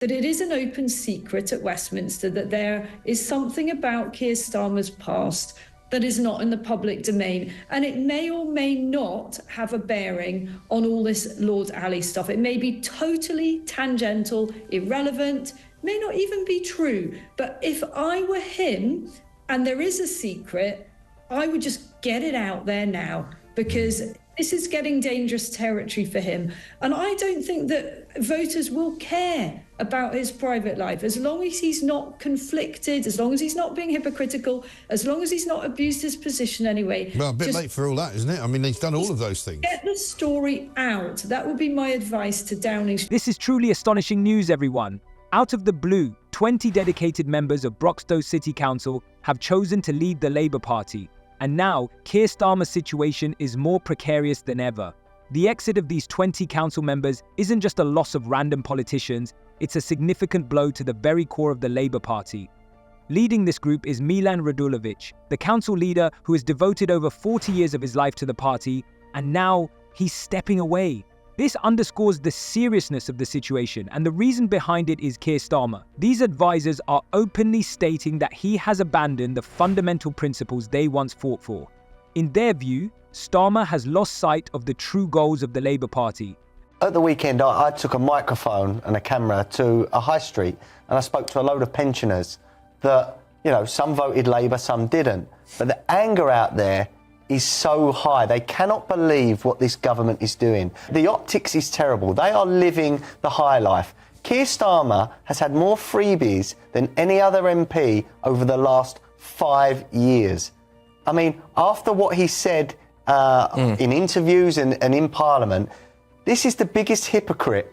that it is an open secret at Westminster that there is something about Keir Starmer's past that is not in the public domain. And it may or may not have a bearing on all this Lord Ali stuff. It may be totally tangential, irrelevant, may not even be true. But if I were him and there is a secret, I would just get it out there now, because this is getting dangerous territory for him. And I don't think that voters will care about his private life, as long as he's not conflicted, as long as he's not being hypocritical, as long as he's not abused his position anyway. Well, a bit late for all that, isn't it? I mean, he's done all of those things. Get the story out. That would be my advice to Downing Street. This is truly astonishing news, everyone. Out of the blue, 20 dedicated members of Broxtowe City Council have chosen to lead the Labour Party. And now, Keir Starmer's situation is more precarious than ever. The exit of these 20 council members isn't just a loss of random politicians, it's a significant blow to the very core of the Labour Party. Leading this group is Milan Radulovic, the council leader who has devoted over 40 years of his life to the party, and now he's stepping away. This underscores the seriousness of the situation, and the reason behind it is Keir Starmer. These advisors are openly stating that he has abandoned the fundamental principles they once fought for. In their view, Starmer has lost sight of the true goals of the Labour Party. At the weekend, I took a microphone and a camera to a high street, and I spoke to a load of pensioners that, you know, some voted Labour, some didn't. But the anger out there is so high. They cannot believe what this government is doing. The optics is terrible. They are living the high life. Keir Starmer has had more freebies than any other MP over the last 5 years. I mean, after what he said in interviews and in Parliament, this is the biggest hypocrite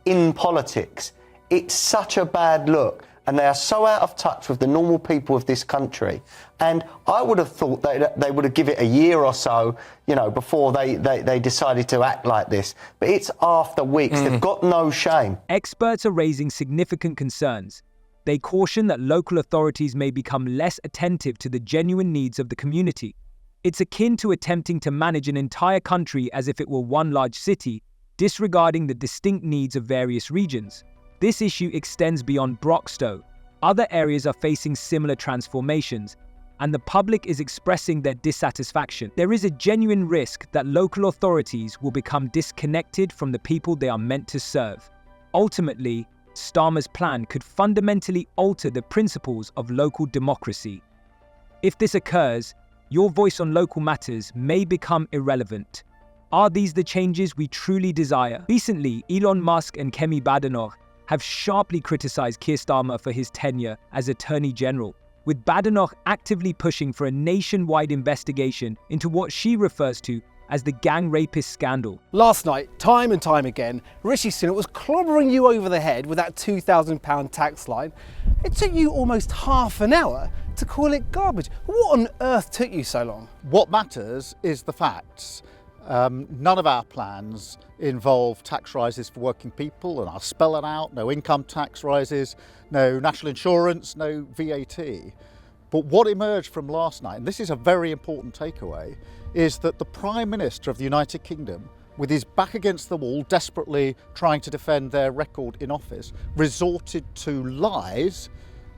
in politics. It's such a bad look. And they are so out of touch with the normal people of this country. And I would have thought that they would have given it a year or so, you know, before they decided to act like this. But it's after weeks. They've got no shame. Experts are raising significant concerns. They caution that local authorities may become less attentive to the genuine needs of the community. It's akin to attempting to manage an entire country as if it were one large city, disregarding the distinct needs of various regions. This issue extends beyond Broxtowe. Other areas are facing similar transformations, and the public is expressing their dissatisfaction. There is a genuine risk that local authorities will become disconnected from the people they are meant to serve. Ultimately, Starmer's plan could fundamentally alter the principles of local democracy. If this occurs, your voice on local matters may become irrelevant. Are these the changes we truly desire? Recently, Elon Musk and Kemi Badenoch have sharply criticized Keir Starmer for his tenure as Attorney General, with Badenoch actively pushing for a nationwide investigation into what she refers to as the gang rapist scandal. Last night, time and time again, Rishi Sunak was clobbering you over the head with that £2,000 tax line. It took you almost half an hour to call it garbage. What on earth took you so long? What matters is the facts. None of our plans involve tax rises for working people, and I'll spell it out. No income tax rises, no national insurance, no VAT. But what emerged from last night, and this is a very important takeaway, is that the Prime Minister of the United Kingdom, with his back against the wall, desperately trying to defend their record in office, resorted to lies,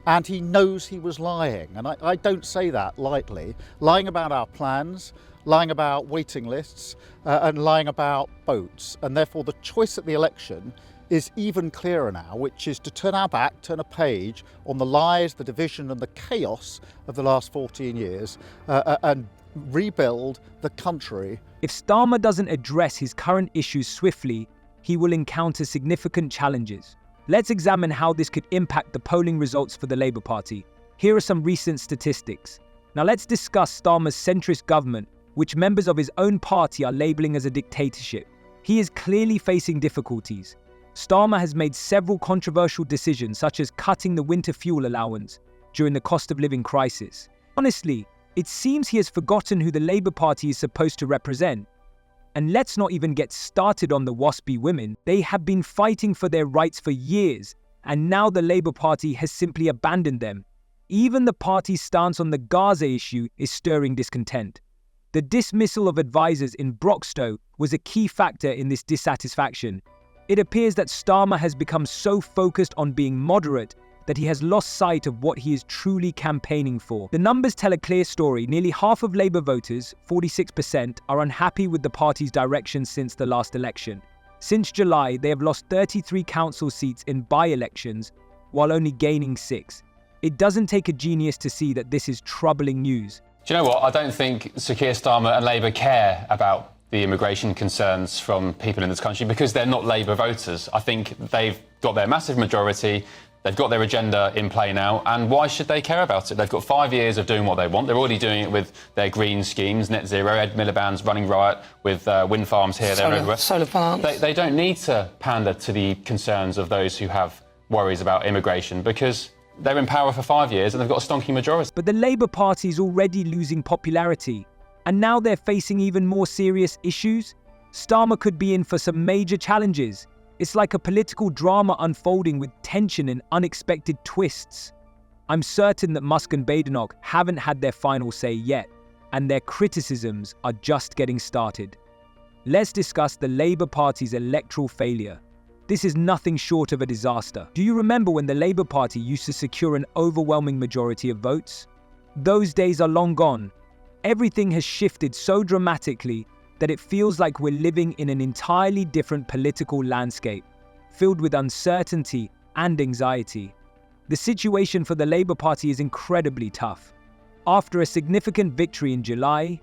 and he knows he was lying. And I don't say that lightly. Lying about our plans, lying about waiting lists, and lying about votes. And therefore the choice at the election is even clearer now, which is to turn our back, turn a page on the lies, the division and the chaos of the last 14 years and rebuild the country. If Starmer doesn't address his current issues swiftly, he will encounter significant challenges. Let's examine how this could impact the polling results for the Labour Party. Here are some recent statistics. Now let's discuss Starmer's centrist government, which members of his own party are labelling as a dictatorship. He is clearly facing difficulties. Starmer has made several controversial decisions, such as cutting the winter fuel allowance during the cost of living crisis. Honestly, it seems he has forgotten who the Labour Party is supposed to represent. And let's not even get started on the WASPy women. They have been fighting for their rights for years, and now the Labour Party has simply abandoned them. Even the party's stance on the Gaza issue is stirring discontent. The dismissal of advisors in Broxtowe was a key factor in this dissatisfaction. It appears that Starmer has become so focused on being moderate that he has lost sight of what he is truly campaigning for. The numbers tell a clear story. Nearly half of Labour voters, 46%, are unhappy with the party's direction since the last election. Since July, they have lost 33 council seats in by-elections, while only gaining 6. It doesn't take a genius to see that this is troubling news. Do you know what? I don't think Sir Keir Starmer and Labour care about the immigration concerns from people in this country because they're not Labour voters. I think they've got their massive majority, they've got their agenda in play now, and why should they care about it? They've got 5 years of doing what they want. They're already doing it with their green schemes, net zero. Ed Miliband's running riot with wind farms here, there, everywhere. Solar plants. They don't need to pander to the concerns of those who have worries about immigration because they're in power for 5 years and they've got a stonking majority. But the Labour Party is already losing popularity, and now they're facing even more serious issues. Starmer could be in for some major challenges. It's like a political drama unfolding with tension and unexpected twists. I'm certain that Musk and Badenoch haven't had their final say yet, and their criticisms are just getting started. Let's discuss the Labour Party's electoral failure. This is nothing short of a disaster. Do you remember when the Labour Party used to secure an overwhelming majority of votes? Those days are long gone. Everything has shifted so dramatically that it feels like we're living in an entirely different political landscape, filled with uncertainty and anxiety. The situation for the Labour Party is incredibly tough. After a significant victory in July,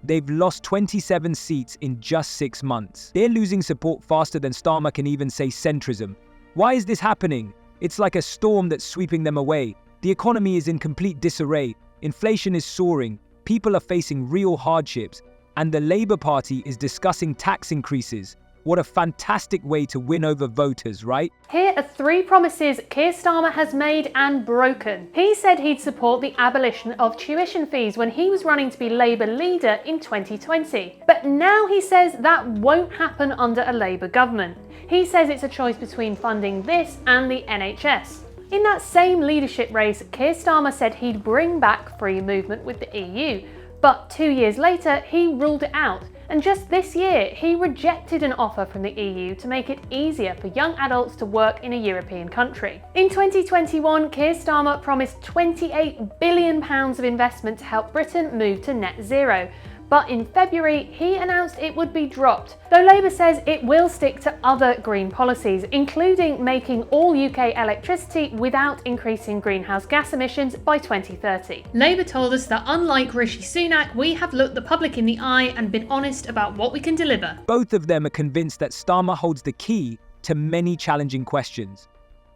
they've lost 27 seats in just 6 months. They're losing support faster than Starmer can even say centrism. Why is this happening? It's like a storm that's sweeping them away. The economy is in complete disarray. Inflation is soaring. People are facing real hardships. And the Labour Party is discussing tax increases. What a fantastic way to win over voters, right? Here are 3 promises Keir Starmer has made and broken. He said he'd support the abolition of tuition fees when he was running to be Labour leader in 2020. But now he says that won't happen under a Labour government. He says it's a choice between funding this and the NHS. In that same leadership race, Keir Starmer said he'd bring back free movement with the EU. But 2 years later, he ruled it out. And just this year, he rejected an offer from the EU to make it easier for young adults to work in a European country. In 2021, Keir Starmer promised £28 billion of investment to help Britain move to net zero. But in February, he announced it would be dropped, though Labour says it will stick to other green policies, including making all UK electricity without increasing greenhouse gas emissions by 2030. Labour told us that unlike Rishi Sunak, we have looked the public in the eye and been honest about what we can deliver. Both of them are convinced that Starmer holds the key to many challenging questions.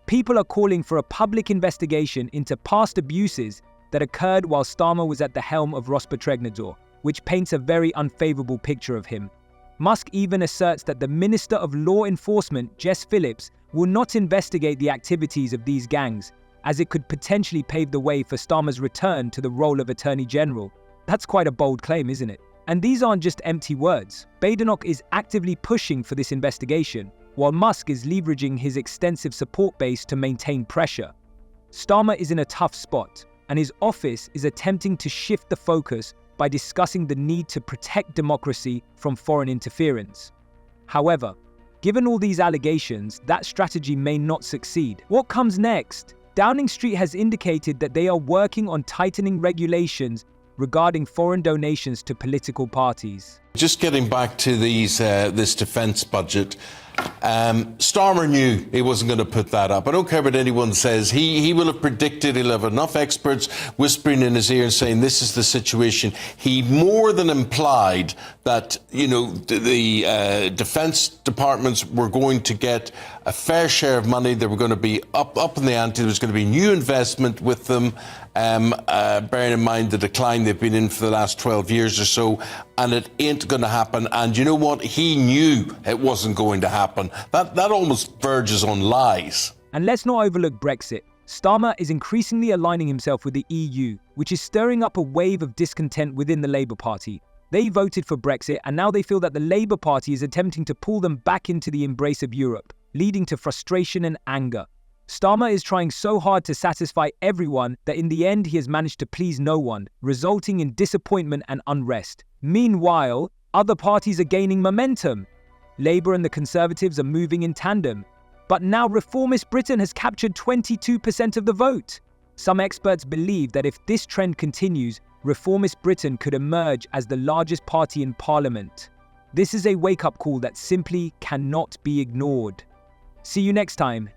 People are calling for a public investigation into past abuses that occurred while Starmer was at the helm of Rospotrebnadzor, which paints a very unfavourable picture of him. Musk even asserts that the Minister of Law Enforcement, Jess Phillips, will not investigate the activities of these gangs, as it could potentially pave the way for Starmer's return to the role of Attorney General. That's quite a bold claim, isn't it? And these aren't just empty words. Badenoch is actively pushing for this investigation, while Musk is leveraging his extensive support base to maintain pressure. Starmer is in a tough spot, and his office is attempting to shift the focus by discussing the need to protect democracy from foreign interference. However, given all these allegations, that strategy may not succeed. What comes next? Downing Street has indicated that they are working on tightening regulations regarding foreign donations to political parties. Just getting back to this defence budget, Starmer knew he wasn't going to put that up. I don't care what anyone says. He will have predicted, he'll have enough experts whispering in his ear and saying this is the situation. He more than implied that, you know, the defence departments were going to get a fair share of money. They were going to be up in the ante. There was going to be new investment with them, bearing in mind the decline they've been in for the last 12 years or so, and it ain't going to happen. And you know what? He knew it wasn't going to happen. That almost verges on lies. And let's not overlook Brexit. Starmer is increasingly aligning himself with the EU, which is stirring up a wave of discontent within the Labour Party. They voted for Brexit, and now they feel that the Labour Party is attempting to pull them back into the embrace of Europe, leading to frustration and anger. Starmer is trying so hard to satisfy everyone that in the end he has managed to please no one, resulting in disappointment and unrest. Meanwhile, other parties are gaining momentum. Labour and the Conservatives are moving in tandem. But now reformist Britain has captured 22% of the vote. Some experts believe that if this trend continues, reformist Britain could emerge as the largest party in Parliament. This is a wake-up call that simply cannot be ignored. See you next time.